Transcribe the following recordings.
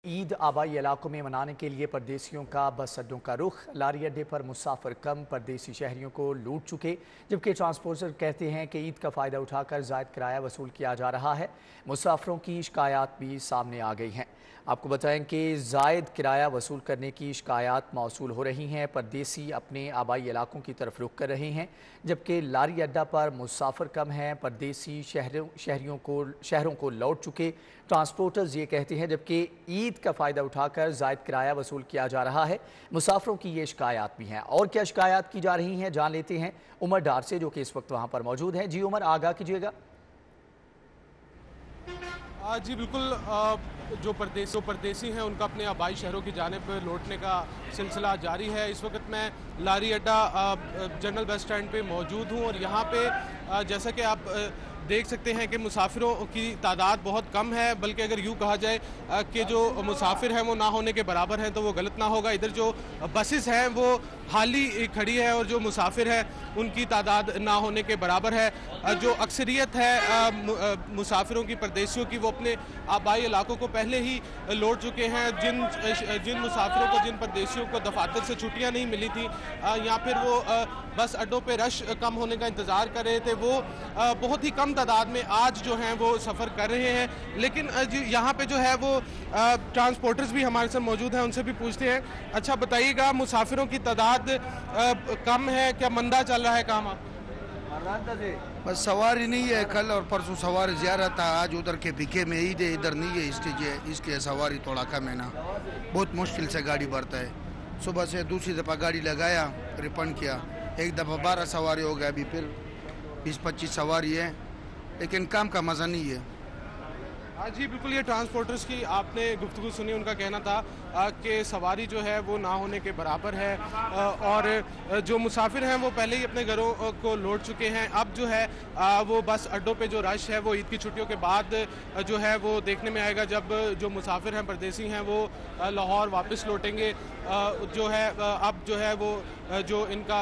ईद आबाई इलाकों में मनाने के लिए परदेसियों का बस अड्डों का रुख। लारी अड्डे पर मुसाफिर कम, परदेसी शहरियों को लूट चुके, जबकि ट्रांसपोर्टर कहते हैं कि ईद का फ़ायदा उठाकर ज़ायद किराया वसूल किया जा रहा है। मुसाफिरों की शिकायत भी सामने आ गई हैं। आपको बताएं कि ज़ायद किराया वसूल करने की शिकायत मौसूल हो रही हैं। परदेसी अपने आबाई इलाकों की तरफ रुख कर रहे हैं, जबकि लारी अड्डा पर मुसाफिर कम हैं, परदेसी शहरों को लौट चुके। ट्रांसपोर्टर्स ये कहते हैं, जबकि ईद का फ़ायदा उठाकर ज़ायद किराया वसूल किया जा रहा है। मुसाफिरों की ये शिकायत भी हैं। और क्या शिकायत की जा रही हैं, जान लेते हैं उमर डार से, जो कि इस वक्त वहाँ पर मौजूद हैं। जी उमर, आगाह कीजिएगा। जी बिल्कुल। जो परदेसी हैं उनका अपने आबाई शहरों की जानिब लौटने का सिलसिला जारी है। इस वक्त मैं लारी अड्डा जनरल बस स्टैंड पे मौजूद हूँ और यहाँ पे जैसा कि आप देख सकते हैं कि मुसाफिरों की तादाद बहुत कम है, बल्कि अगर यूँ कहा जाए कि जो मुसाफिर हैं वो ना होने के बराबर हैं तो वो गलत ना होगा। इधर जो बसेस हैं वो हाली खड़ी है और जो मुसाफिर है उनकी तादाद ना होने के बराबर है। जो अक्सरियत है मुसाफिरों की, परदेसियों की, वो अपने आबाई इलाकों को पहले ही लौट चुके हैं। जिन मुसाफिरों को, जिन परदेसियों को दफातर से छुट्टियां नहीं मिली थी या फिर वो बस अड्डों पे रश कम होने का इंतज़ार कर रहे थे, वो बहुत ही कम तादाद में आज जो हैं वो सफ़र कर रहे हैं। लेकिन यहाँ पे जो है वो ट्रांसपोर्टर्स भी हमारे साथ मौजूद हैं, उनसे भी पूछते हैं। अच्छा बताइएगा, मुसाफिरों की तादाद कम है, क्या मंदा चल रहा है काम आप? बस सवारी नहीं है। कल और परसों सवारी ज़्यादा था, आज उधर के भिखे में ईद है, इधर नहीं है, इसलिए सवारी थोड़ा कम है ना। बहुत मुश्किल से गाड़ी भरता है। सुबह से दूसरी दफ़ा गाड़ी लगाया, रिफंड किया, एक दफ़ा 12 सवारी हो गया, अभी फिर 20-25 सवारी है, लेकिन काम का मज़ा नहीं है। हाँ जी बिल्कुल। ये ट्रांसपोर्टर्स की आपने गुफ्तगू सुनी। उनका कहना था कि सवारी जो है वो ना होने के बराबर है और जो मुसाफिर हैं वो पहले ही अपने घरों को लौट चुके हैं। अब जो है वो बस अड्डों पे जो रश है वो ईद की छुट्टियों के बाद जो है वो देखने में आएगा, जब जो मुसाफिर हैं, परदेसी हैं, वो लाहौर वापस लौटेंगे। जो है अब जो है वो जो इनका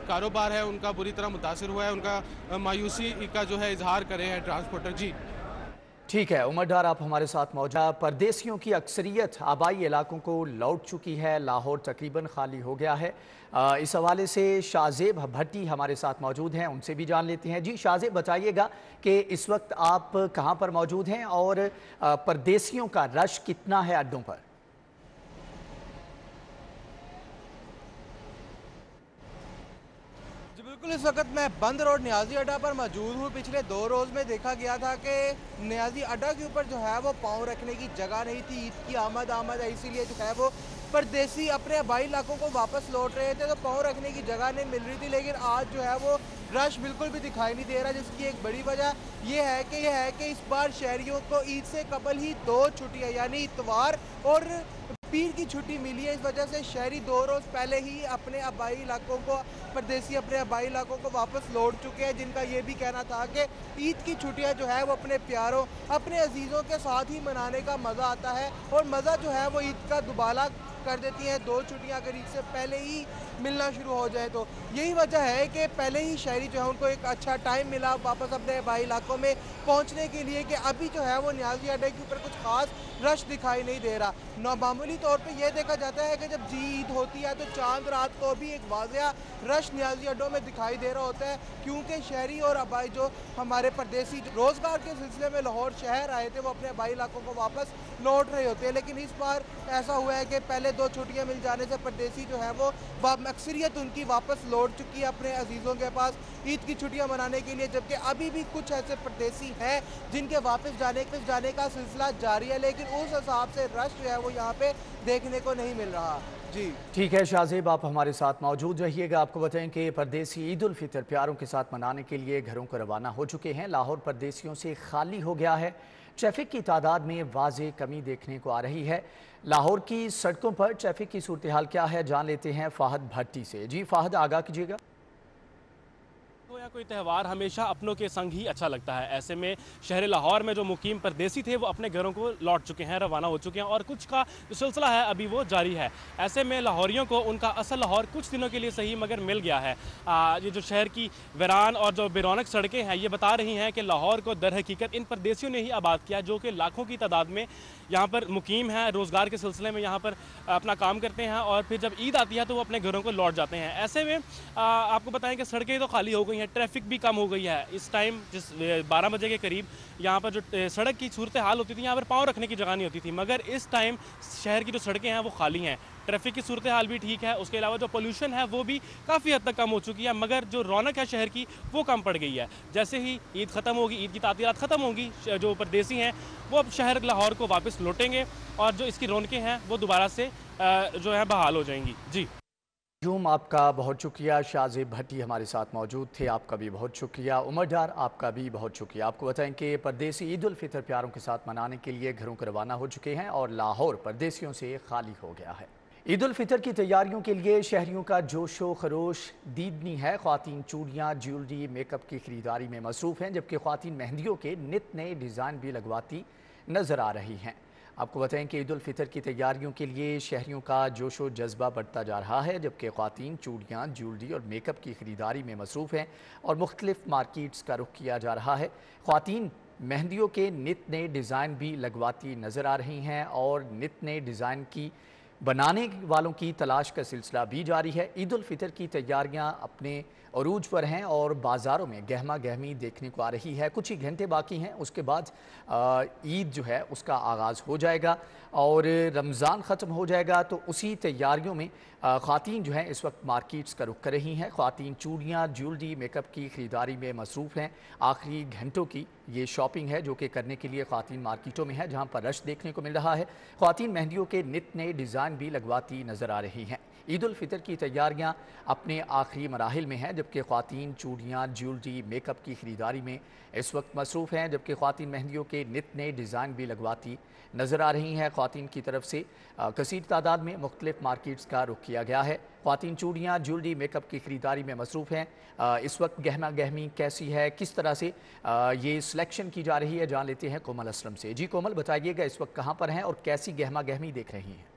कारोबार है उनका बुरी तरह मुतासिर हुआ है, उनका मायूसी का जो है इजहार करे हैं ट्रांसपोर्टर। जी ठीक है उमर डार, आप हमारे साथ मौजूद। परदेसियों की अक्सरियत आबाई इलाकों को लौट चुकी है, लाहौर तकरीबन खाली हो गया है। इस हवाले से शाहजेब भट्टी हमारे साथ मौजूद हैं, उनसे भी जान लेते हैं। जी शाहजेब, बताइएगा कि इस वक्त आप कहाँ पर मौजूद हैं और परदेसियों का रश कितना है अड्डों पर? बिल्कुल, इस वक्त मैं बंद रोड न्याजी अड्डा पर मौजूद हूँ। पिछले 2 रोज़ में देखा गया था कि न्याजी अड्डा के ऊपर जो है वो पाँव रखने की जगह नहीं थी। ईद की आमद है, इसीलिए जो है वो परदेसी अपने आबाई इलाकों को वापस लौट रहे थे, तो पाँव रखने की जगह नहीं मिल रही थी। लेकिन आज जो है वो रश बिल्कुल भी दिखाई नहीं दे रहा, जिसकी एक बड़ी वजह ये है कि इस बार शहरियों को ईद से कबल ही 2 छुट्टियाँ यानी इतवार और पीर की छुट्टी मिली है। इस वजह से शहरी 2 रोज़ पहले ही अपने आबाई इलाकों को, परदेसी अपने आबाई इलाकों को वापस लौट चुके हैं, जिनका ये भी कहना था कि ईद की छुट्टियां जो है वो अपने प्यारों, अपने अजीज़ों के साथ ही मनाने का मज़ा आता है और मज़ा जो है वो ईद का दुबाला कर देती हैं 2 छुट्टियां अगर ईद से पहले ही मिलना शुरू हो जाए तो। यही वजह है कि पहले ही शहरी जो है उनको एक अच्छा टाइम मिला वापस अपने आबाई इलाकों में पहुंचने के लिए, कि अभी जो है वो न्याजी अड्डे के ऊपर कुछ खास रश दिखाई नहीं दे रहा। मामूली तौर पे ये देखा जाता है कि जब जी ईद होती है तो चांद रात को भी एक वाज़िया रश न्याजी अड्डों में दिखाई दे रहा होता है, क्योंकि शहरी और आबाई जो हमारे परदेसी रोज़गार के सिलसिले में लाहौर शहर आए थे वो अपने आबाई इलाकों को वापस लौट रहे होते हैं। लेकिन इस बार ऐसा हुआ है कि पहले 2 छुट्टियाँ मिल जाने से परदेसी जो है वो अक्सरियत उनकी वापस लौट चुकी है अपने अजीज़ों के पास ईद की छुट्टियां मनाने के लिए, जबकि अभी भी कुछ ऐसे परदेसी हैं जिनके वापस जाने का सिलसिला जारी है, लेकिन उस हिसाब से रश जो है वो यहाँ पे देखने को नहीं मिल रहा। जी ठीक है शाहजेब, आप हमारे साथ मौजूद रहिएगा। आपको बताएं कि परदेसी ईद उल फितर प्यारों के साथ मनाने के लिए घरों को रवाना हो चुके हैं। लाहौर परदेसियों से खाली हो गया है। ट्रैफिक की तादाद में वाज़ेह कमी देखने को आ रही है। लाहौर की सड़कों पर ट्रैफिक की सूरत हाल क्या है, जान लेते हैं फाहद भट्टी से। जी फाहद, आगाह कीजिएगा। है कोई त्यौहार हमेशा अपनों के संग ही अच्छा लगता है। ऐसे में शहर लाहौर में जो मुकीम परदेसी थे वो अपने घरों को लौट चुके हैं, रवाना हो चुके हैं और कुछ का जो सिलसिला है अभी वो जारी है। ऐसे में लाहौरियों को उनका असल लाहौर कुछ दिनों के लिए सही मगर मिल गया है। ये जो शहर की वीरान और जो बेरौनक सड़कें हैं ये बता रही हैं कि लाहौर को दर हकीकत इन परदेसियों ने ही आबाद किया, जो कि लाखों की तादाद में यहाँ पर मुकीम हैं, रोज़गार के सिलसिले में यहाँ पर अपना काम करते हैं और फिर जब ईद आती है तो वो अपने घरों को लौट जाते हैं। ऐसे में आपको बताएं कि सड़कें तो खाली हो गई हैं, ट्रैफिक भी कम हो गई है। इस टाइम जिस 12 बजे के करीब यहाँ पर जो सड़क की सूरत हाल होती थी, यहाँ पर पाँव रखने की जगह नहीं होती थी, मगर इस टाइम शहर की जो सड़कें हैं वो खाली हैं, ट्रैफिक की सूरत हाल भी ठीक है। उसके अलावा जो पोल्यूशन है वो भी काफ़ी हद तक कम हो चुकी है, मगर जो रौनक है शहर की वो कम पड़ गई है। जैसे ही ईद ख़त्म होगी, ईद की तातीरात ख़त्म होगी, जो परदेसी हैं वो अब शहर लाहौर को वापस लौटेंगे और जो इसकी रौनकें हैं वो दोबारा से जो है बहाल हो जाएंगी। जी आपका बहुत शुक्रिया। शाज़ेब भट्टी हमारे साथ मौजूद थे, आपका भी बहुत शुक्रिया। उमर डार आपका भी बहुत शुक्रिया। आपको बताएं कि परदेसी ईद उल फितर प्यारों के साथ मनाने के लिए घरों को रवाना हो चुके हैं और लाहौर परदेसियों से खाली हो गया है। ईद उल फितर की तैयारियों के लिए शहरियों का जोशो खरोश दीदनी है। ख्वातीन चूड़ियाँ, ज्वेलरी, मेकअप की खरीदारी में मसरूफ़ हैं, जबकि ख्वातीन मेहंदियों के नित नए डिज़ाइन भी लगवाती नज़र आ रही हैं। आपको बताएं कि ईद उल फितर की तैयारियों के लिए शहरियों का जोशो जज्बा बढ़ता जा रहा है, जबकि ख्वातीन चूड़ियाँ, ज्वेलरी और मेकअप की खरीदारी में मसरूफ़ हैं और मुख्तलिफ मार्केट्स का रुख किया जा रहा है। ख्वातीन मेहंदियों के नित नए डिज़ाइन भी लगवाती नज़र आ रही हैं और नित नए डिज़ाइन की बनाने वालों की तलाश का सिलसिला भी जारी है। ईद उल फितर की तैयारियां अपने अरूज पर हैं और बाज़ारों में गहमा गहमी देखने को आ रही है। कुछ ही घंटे बाकी हैं, उसके बाद ईद जो है उसका आगाज़ हो जाएगा और रमज़ान ख़त्म हो जाएगा। तो उसी तैयारियों में ख़वातीन जो हैं इस वक्त मार्केट्स का रुख कर रही हैं। ख़वातीन चूड़ियाँ, ज्वेलरी, मेकअप की ख़रीदारी में मसरूफ़ हैं। आखिरी घंटों की ये शॉपिंग है जो कि करने के लिए ख़वातीन मार्केटों में है, जहाँ पर रश देखने को मिल रहा है। ख़वातीन मेहंदियों के नित नए डिज़ाइन भी लगवाती नज़र आ रही हैं। ईद उल फितर की तैयारियां अपने आखिरी मराहिल में हैं, जबकि ख्वातीन चूड़ियाँ, ज्वेलरी, मेकअप की खरीदारी में इस वक्त मसरूफ़ हैं, जबकि ख्वातीन मेहंदियों के नित नए डिज़ाइन भी लगवाती नज़र आ रही हैं। ख्वातीन की तरफ से कसीर तादाद में मुख्तलिफ मार्केट्स का रुख किया गया है। ख्वातीन चूड़ियाँ, ज्वेलरी, मेकअप की खरीदारी में मसरूफ़ हैं। इस वक्त गहमा गहमी कैसी है, किस तरह से ये सिलेक्शन की जा रही है, जान लेते हैं कोमल असलम से। जी कोमल, बताइएगा इस वक्त कहाँ पर हैं और कैसी गहमा गहमी देख रही हैं?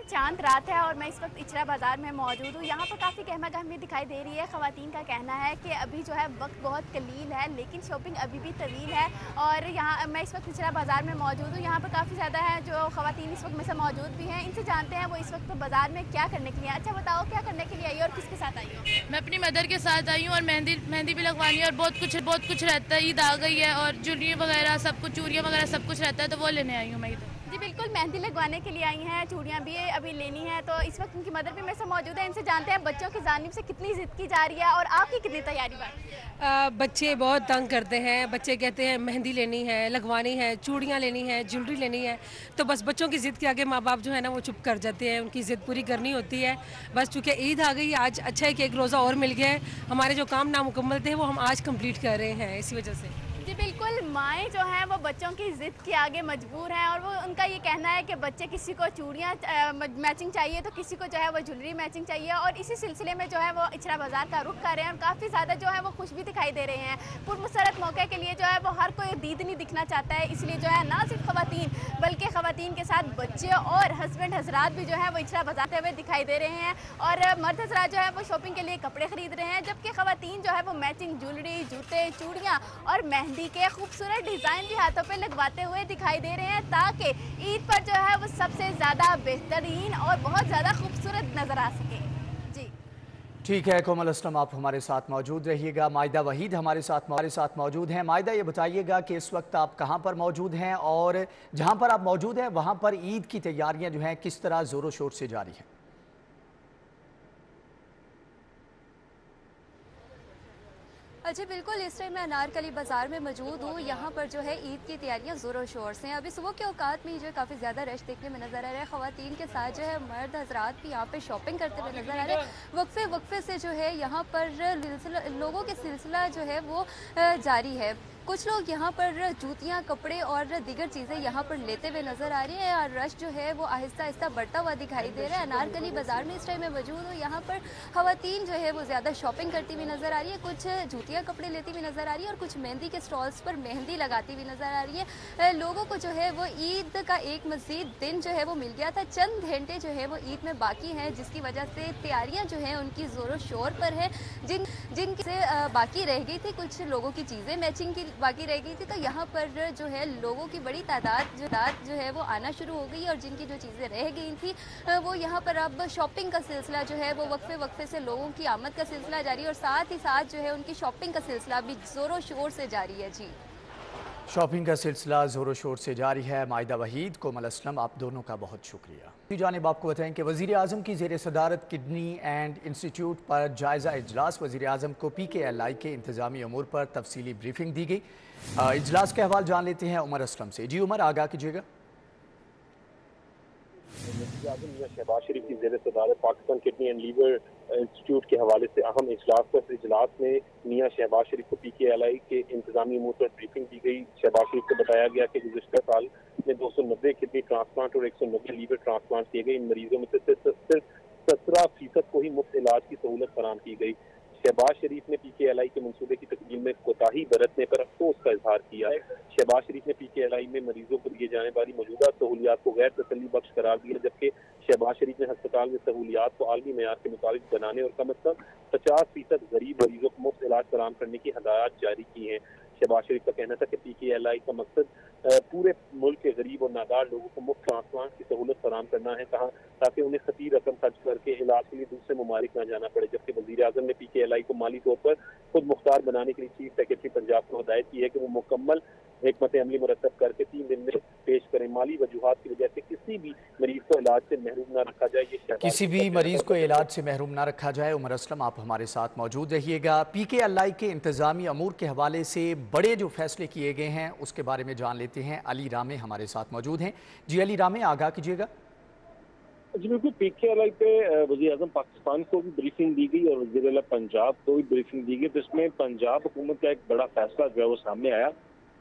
चांद रात है और मैं इस वक्त इचरा बाज़ार में मौजूद हूँ। यहाँ पर काफ़ी गहमा गहमी दिखाई दे रही है। ख़वातीन का कहना है कि अभी जो है वक्त बहुत कलील है, लेकिन शॉपिंग अभी भी तवील है। और यहाँ मैं इस वक्त इचरा बाज़ार में मौजूद हूँ। यहाँ पर काफ़ी ज़्यादा है जो ख़वातीन इस वक्त में से मौजूद भी हैं। इनसे जानते हैं वो इस वक्त बाज़ार में क्या करने के लिए। अच्छा बताओ, क्या करने के लिए आई हो और किसके साथ आई हो? मैं अपनी मदर के साथ आई हूँ और मेहंदी भी लगवानी है और बहुत कुछ रहता है। ईद आ गई है और ज्वेलरी वगैरह सब कुछ, चूड़ियाँ वगैरह सब कुछ रहता है, तो वो लेने आई हूँ मैं इधर। जी बिल्कुल, मेहंदी लगवाने के लिए आई हैं, चूड़ियाँ भी अभी लेनी है। तो इस वक्त उनकी मदर भी मेरे से मौजूद है। इनसे जानते हैं बच्चों की जानिब से कितनी जिद की जा रही है और आपकी कितनी तैयारी बाकी है? बच्चे बहुत तंग करते हैं। बच्चे कहते हैं मेहंदी लेनी है, लगवानी है, चूड़ियाँ लेनी है, ज्वेलरी लेनी है। तो बस बच्चों की ज़िद के आगे माँ बाप जो है ना वो चुप कर जाते हैं। उनकी ज़िद पूरी करनी होती है। बस चूँकि ईद आ गई, आज अच्छा है कि एक रोज़ा और मिल गया है। हमारे जो काम नामुकम्मल थे वो हम आज कंप्लीट कर रहे हैं, इसी वजह से। जी बिल्कुल, माएँ जो हैं वो बच्चों की ज़िद के आगे मजबूर हैं और वो उनका ये कहना है कि बच्चे किसी को चूड़ियाँ मैचिंग चाहिए तो किसी को जो है वो ज्वेलरी मैचिंग चाहिए। और इसी सिलसिले में जो है वो इचरा बाज़ार का रुख कर रहे हैं और काफ़ी ज़्यादा जो है वो खुश भी दिखाई दे रहे हैं। पुरमसरत मौके के लिए जो है वो हर कोई दीदनी दिखना चाहता है, इसलिए जो है ना सिर्फ ख़वातीन बल्कि ख़वातीन के साथ बच्चे और हस्बैंड हजरात भी जो है वो इचरा बाज़ार हुए दिखाई दे रहे हैं। और मर्द हजरात जो है वो शॉपिंग के लिए कपड़े ख़रीद रहे हैं, जबकि ख़वातीन जो है वो मैचिंग ज्वेलरी, जूते, चूड़ियाँ और मेहंदी के खूबसूरत डिज़ाइन भी हाथों पे लगवाते हुए दिखाई दे रहे हैं, ताकि ईद पर जो है वो सबसे ज़्यादा बेहतरीन और बहुत ज़्यादा खूबसूरत नज़र आ सके। जी ठीक है कोमल असलम, आप हमारे साथ मौजूद रहिएगा। मायदा वहीद हमारे साथ मौजूद हैं। मायदा, ये बताइएगा कि इस वक्त आप कहाँ पर मौजूद हैं और जहाँ पर आप मौजूद हैं वहाँ पर ईद की तैयारियाँ जो हैं किस तरह ज़ोरों शोर से जारी हैं? जी बिल्कुल, इस टाइम मैं अनारकली बाज़ार में मौजूद हूँ। यहाँ पर जो है ईद की तैयारियाँ ज़ोरों शोर से हैं। अभी सुबह के औकात में जो है काफ़ी ज़्यादा रश देखने में नज़र आ रहा है। ख़वातीन के साथ जो है मर्द हजरात भी यहाँ पे शॉपिंग करते हुए नज़र आ रहे हैं। वक्फे से जो है यहाँ पर लोगों के सिलसिला जो है वो जारी है। कुछ लोग यहाँ पर जूतियाँ, कपड़े और दीगर चीज़ें यहाँ पर लेते हुए नज़र आ रही हैं और रश जो है वो आहिस्ता आहिस्ता बढ़ता हुआ दिखाई दे रहा है। अनारकली बाज़ार में इस टाइम में मौजूद हूँ। यहाँ पर ख़वातीन जो है वो ज़्यादा शॉपिंग करती हुई नज़र आ रही है, कुछ जूतियाँ, कपड़े लेती हुई नज़र आ रही है और कुछ मेहंदी के स्टॉल्स पर मेहंदी लगाती हुई नज़र आ रही है। लोगों को जो है वो ईद का एक मज़ीद दिन जो है वो मिल गया था। चंद घंटे जो है वो ईद में बाकी हैं, जिसकी वजह से तैयारियाँ जो हैं उनकी ज़ोरों शोर पर है। जिनकी से बाकी रह गई थी, कुछ लोगों की चीज़ें मैचिंग की बाकी रह गई थी, तो यहाँ पर जो है लोगों की बड़ी तादाद जो है वो आना शुरू हो गई और जिनकी जो चीज़ें रह गई थी वो यहाँ पर अब शॉपिंग का सिलसिला जो है वो वक्फे से लोगों की आमद का सिलसिला जारी है और साथ ही साथ जो है उनकी शॉपिंग का सिलसिला भी ज़ोरों शोर से जारी है। जी, शॉपिंग का सिलसिला ज़ोरों शोर से जारी है। माइदा वहीद, कोमल असलम, आप दोनों का बहुत शुक्रिया। दूसरी जानिब आपको बताएं कि वज़ीर आज़म की ज़ेर सदारत किडनी एंड इंस्टीट्यूट पर जायज़ा इजलास। वज़ीर आज़म को PKLI के इंतज़ामी अमूर पर तफसीली ब्रीफिंग दी गई। इजलास के हवाल जान लेते हैं उमर असलम से। जी उमर, आगाह कीजिएगा। वज़ीर आज़म मियां शहबाज शरीफ की ज़ेर सदारत Pakistan kidney and liver institute के हवाले से अहम इजलास पर इजलास में मियां शहबाज शरीफ को PKLI के इंतजामी अमूर पर ब्रीफिंग दी गई। शहबाज शरीफ को बताया गया कि गुज़िश्ता साल में 290 किडनी ट्रांसप्लांट और 190 लीवर ट्रांसप्लांट किए गए। इन मरीजों में से सिर्फ 17% को ही मुफ्त इलाज की सहूलत फराहम की गई। शहबाज शरीफ ने PKLI के मंसूबे की तकमील में कोताही बरतने पर अफसोस का इजहार किया है। शहबाज शरीफ ने PKLI में मरीजों को दिए जाने वाली मौजूदा सहूलियात को गैर तसल्ली बख्श करार दिया, जबकि शहबाज शरीफ ने अस्पताल में सहूलियात को आलमी मेयार के मुताबिक बनाने और कम अज कम 50% गरीब मरीजों को मुफ्त इलाज फराहम करने की हदायत जारी की हैं। शहबाज शरीफ का कहना था कि PKLI का मकसद पूरे मुल्क के गरीब और नादार लोगों को मुफ्त ट्रांसप्लांट की सहूलत फराहम करना है, कहा, ताकि उन्हें खतीर रकम खर्च करके इलाज के लिए दूसरे ममालिक न जाना पड़े। जबकि वज़ीर आज़म ने PKLI को माली तौर पर खुद मुख्तार बनाने के लिए चीफ सेक्रेटरी पंजाब को हदायत की है कि वो मुकम्मल हिकमत अमली मुरतब करके 3 दिन में पेश करें। माली वजूहात की वजह से किसी भी मरीज को इलाज से महरूम न रखा जाए। किसी भी मरीज को इलाज से महरूम न रखा जाए। उमर असलम, आप हमारे साथ मौजूद रहिएगा। PKLI के इंतजामी अमूर के हवाले से बड़े जो फैसले किए गए हैं उसके बारे में जान लेते हैं। अली रामे हमारे साथ मौजूद हैं। जी अली रामे, आगाह कीजिएगा। जी बिल्कुल, PKLI पे वज़ीर आज़म पाकिस्तान को भी ब्रीफिंग दी गई और वज़ीर आला पंजाब को भी ब्रीफिंग दी गई। तो इसमें पंजाब हुकूमत का एक बड़ा फैसला जो है वो सामने आया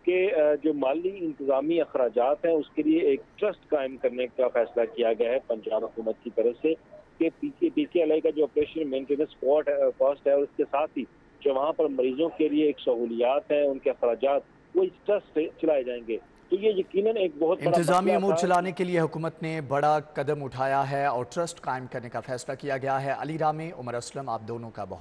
कि जो माली इंतजामी अखराजात हैं उसके लिए एक ट्रस्ट कायम करने का फैसला किया गया है पंजाब हुकूमत की तरफ से कि PKLI का जो ऑपरेशन मेंटेनेंस कॉस्ट है और इसके साथ ही जो वहाँ पर मरीजों के लिए एक सहूलियात है, उनके अखराजात, वो इस ट्रस्ट से चलाए जाएंगे। तो ये यकीनन एक बहुत बड़ा इंतजामी अमूर चलाने के लिए हुकूमत ने बड़ा कदम उठाया है और ट्रस्ट कायम करने का फैसला किया गया है। अली रामे, उमर असलम, आप दोनों का बहुत